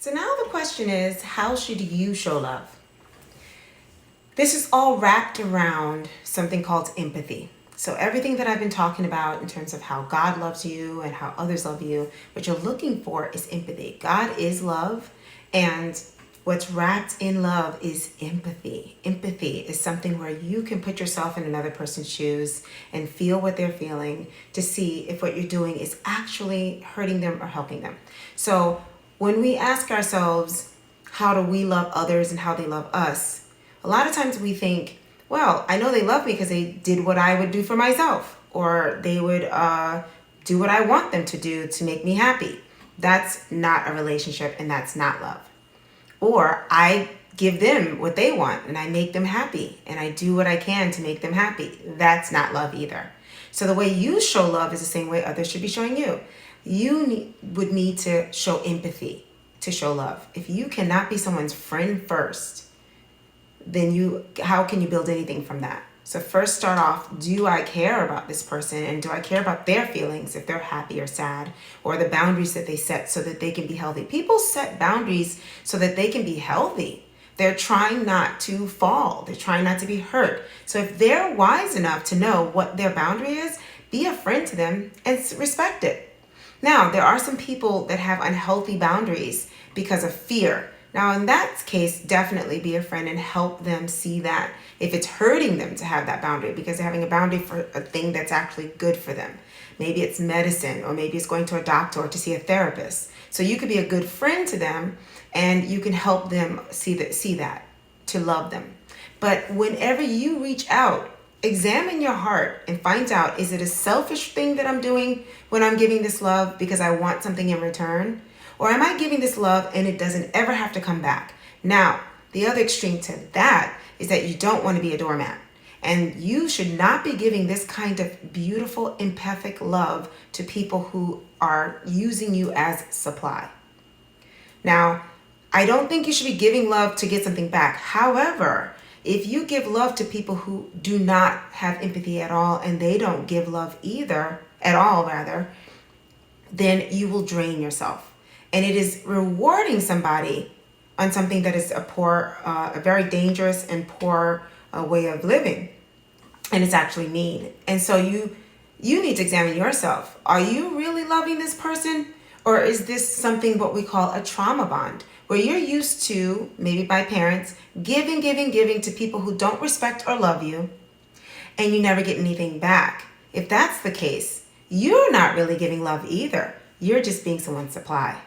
So now the question is, how should you show love? This is all wrapped around something called empathy. So everything that I've been talking about in terms of how God loves you and how others love you, what you're looking for is empathy. God is love, and what's wrapped in love is empathy. Empathy is something where you can put yourself in another person's shoes and feel what they're feeling to see if what you're doing is actually hurting them or helping them. So when we ask ourselves, how do we love others and how they love us? A lot of times we think, well, I know they love me because they did what I would do for myself, or they would do what I want them to do to make me happy. That's not a relationship, and that's not love. Or I give them what they want and I make them happy and I do what I can to make them happy. That's not love either. So the way you show love is the same way others should be showing you. You would need to show empathy to show love. If you cannot be someone's friend first, then how can you build anything from that? So first start off, do I care about this person, and do I care about their feelings if they're happy or sad, or the boundaries that they set so that they can be healthy? People set boundaries so that they can be healthy. They're trying not to fall. They're trying not to be hurt. So if they're wise enough to know what their boundary is, be a friend to them and respect it. Now, there are some people that have unhealthy boundaries because of fear. Now, in that case, definitely be a friend and help them see that if it's hurting them to have that boundary, because they're having a boundary for a thing that's actually good for them. Maybe it's medicine, or maybe it's going to a doctor or to see a therapist. So you could be a good friend to them and you can help them see that, to love them. But whenever you reach out, examine your heart and find out, is it a selfish thing that I'm doing when I'm giving this love because I want something in return? Or am I giving this love and it doesn't ever have to come back? Now, the other extreme to that is that you don't want to be a doormat. And you should not be giving this kind of beautiful, empathic love to people who are using you as supply. Now, I don't think you should be giving love to get something back. However, if you give love to people who do not have empathy at all, and they don't give love either, at all rather, then you will drain yourself. And it is rewarding somebody on something that is a very dangerous and poor way of living. And it's actually mean. And so you need to examine yourself. Are you really loving this person? Or is this something what we call a trauma bond, where you're used to, maybe by parents, giving to people who don't respect or love you, and you never get anything back? If that's the case, you're not really giving love either. You're just being someone's supply.